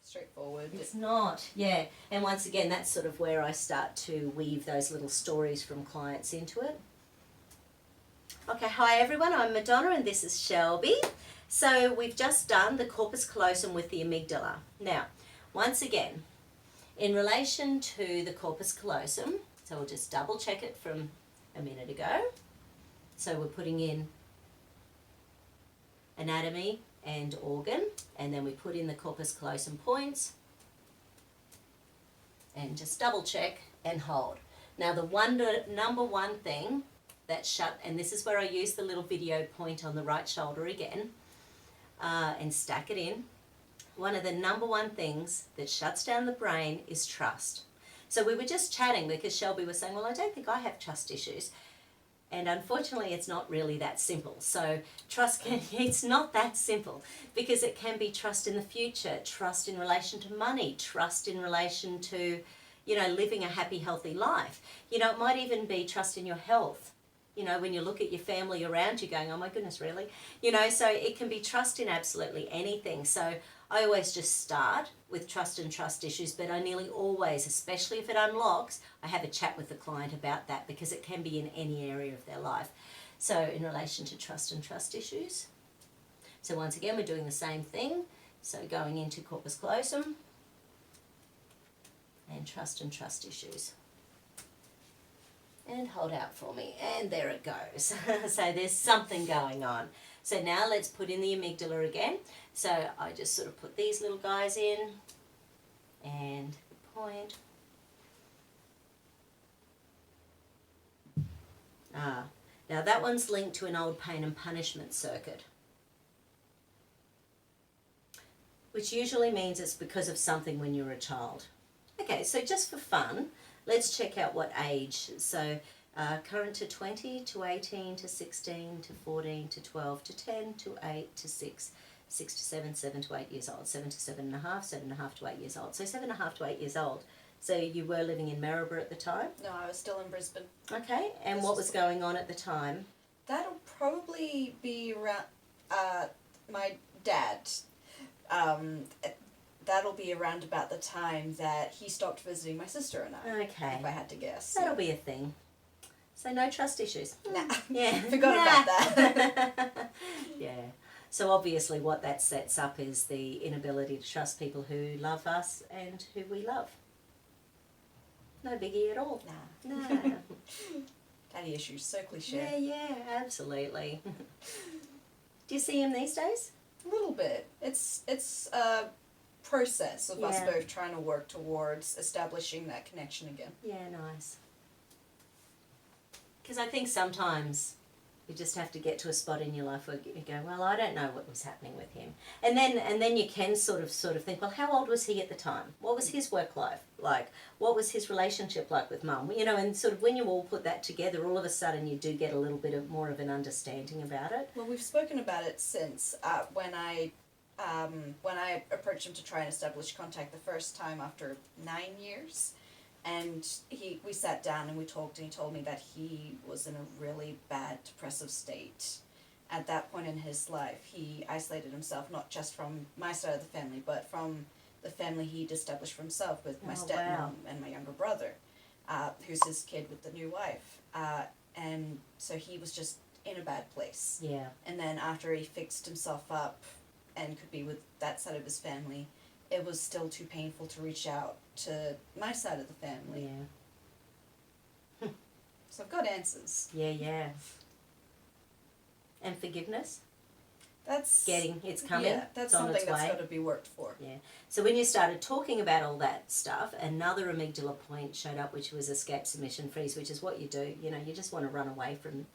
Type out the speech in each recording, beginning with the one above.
straightforward. It's not, yeah. And once again, that's sort of where I start to weave those little stories from clients into it. Okay, hi everyone, I'm Madonna and this is Shelby. So we've just done the corpus callosum with the amygdala. Now, once again, in relation to the corpus callosum, so we'll just double check it from a minute ago. So we're putting in anatomy and organ, and then we put in the corpus callosum points, and just double check and hold. Now the number one thing that shut, and this is where I use the little video point on the right shoulder again, and stack it in. One of the number one things that shuts down the brain is trust. So we were just chatting because Shelby was saying, well, I don't think I have trust issues. And unfortunately, it's not really that simple. So it's not that simple, because it can be trust in the future, trust in relation to money, trust in relation to, living a happy, healthy life. It might even be trust in your health. When you look at your family around you going, oh my goodness, really? So it can be trust in absolutely anything. So I always just start with trust and trust issues, but I nearly always, especially if it unlocks, I have a chat with the client about that, because it can be in any area of their life. So in relation to trust and trust issues. So once again, we're doing the same thing. So going into corpus callosum and trust issues. And hold out for me, and there it goes. So there's something going on. So now let's put in the amygdala again. So I just sort of put these little guys in, and the point. Now that one's linked to an old pain and punishment circuit, which usually means it's because of something when you were a child. Okay, so just for fun, let's check out what age. So current to 20, to 18, to 16, to 14, to 12, to 10, to 8, to 6, 6 to 7, 7 to 8 years old, 7 to 7.5, 7.5 to 8 years old. So 7.5 to 8 years old. So you were living in Maryborough at the time? No, I was still in Brisbane. Okay, and what was going on at the time? That'll probably be around my dad. That'll be around about the time that he stopped visiting my sister and I. Okay. If I had to guess. That'll be a thing. So no trust issues. Nah. Yeah. Forgot about that. Yeah. So obviously what that sets up is the inability to trust people who love us and who we love. No biggie at all. Nah. No. Daddy issues, so cliche. Yeah, absolutely. Do you see him these days? A little bit. It's a process of us Yeah. both trying to work towards establishing that connection again. Yeah, nice. Because I think sometimes you just have to get to a spot in your life where you go, well, I don't know what was happening with him. And then you can sort of think, well, how old was he at the time? What was his work life like? What was his relationship like with mum? And sort of when you all put that together, all of a sudden you do get a little bit more of an understanding about it. Well, we've spoken about it since when I approached him to try and establish contact the first time after 9 years. And we sat down and we talked, and he told me that he was in a really bad depressive state. At that point in his life, he isolated himself, not just from my side of the family, but from the family he'd established for himself with my stepmom and my younger brother, who's his kid with the new wife. And so he was just in a bad place. Yeah. And then after he fixed himself up and could be with that side of his family, it was still too painful to reach out to my side of the family. Yeah. So I've got answers. Yeah. And forgiveness? It's coming. Yeah, that's it's on something its that's way. got to be worked for. Yeah. So when you started talking about all that stuff, another amygdala point showed up, which was escape, submission, freeze, which is what you do. You just want to run away from.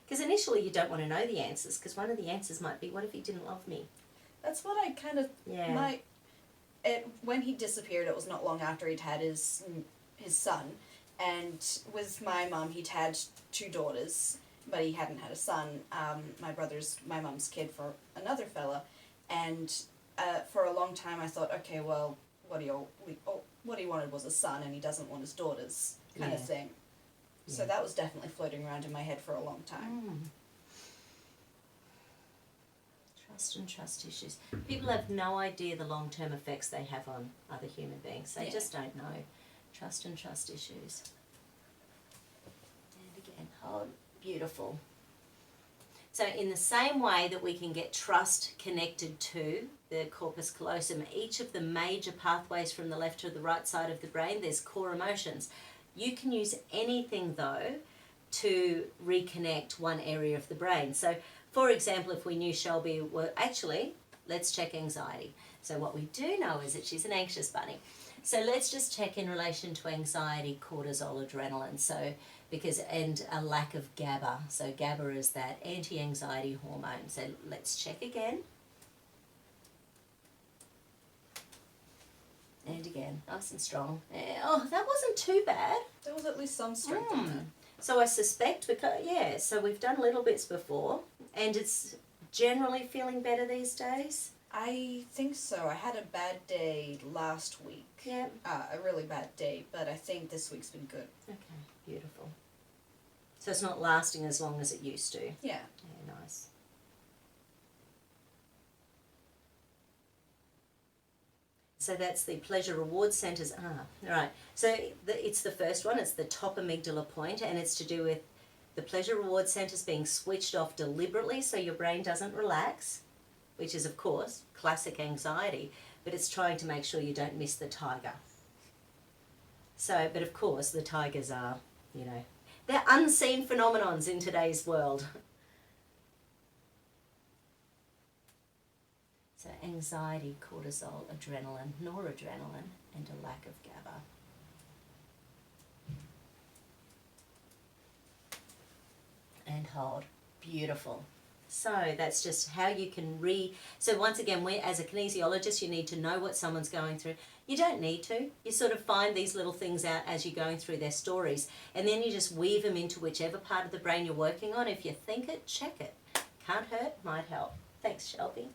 Because initially you don't want to know the answers, because one of the answers might be, what if he didn't love me? That's what I kind of... Yeah. When he disappeared, it was not long after he'd had his son. And with my mum, he'd had 2 daughters, but he hadn't had a son. My mum's kid for another fella. And for a long time I thought, okay, well, what he wanted was a son, and he doesn't want his daughters, kind of thing. Yeah. So that was definitely floating around in my head for a long time. Trust and trust issues. People have no idea the long-term effects they have on other human beings. They just don't know. Trust and trust issues. And again, hold. Beautiful. So in the same way that we can get trust connected to the corpus callosum, each of the major pathways from the left to the right side of the brain, there's core emotions. You can use anything, though, to reconnect one area of the brain. So, for example, if we knew Shelby were... Actually, let's check anxiety. So what we do know is that she's an anxious bunny. So let's just check in relation to anxiety, cortisol, adrenaline. So and a lack of GABA. So GABA is that anti-anxiety hormone. So let's check again. And again, nice and strong. Oh, that wasn't too bad. There was at least some strength in there. So I suspect, because, so we've done little bits before, and it's generally feeling better these days. I think so. I had a bad day last week. Yeah. A really bad day, but I think this week's been good. Okay, beautiful. So it's not lasting as long as it used to. Yeah. Yeah, nice. So that's the pleasure reward centers. Right. So it's the first one. It's the top amygdala point, and it's to do with the pleasure reward centers being switched off deliberately so your brain doesn't relax, which is, of course, classic anxiety, but it's trying to make sure you don't miss the tiger. So, but of course, the tigers are, they're unseen phenomenons in today's world. So anxiety, cortisol, adrenaline, noradrenaline, and a lack of GABA. And hold. Beautiful. So that's just how you can So once again, as a kinesiologist, you need to know what someone's going through. You don't need to. You sort of find these little things out as you're going through their stories, and then you just weave them into whichever part of the brain you're working on. If you think it, check it. Can't hurt, might help. Thanks, Shelby.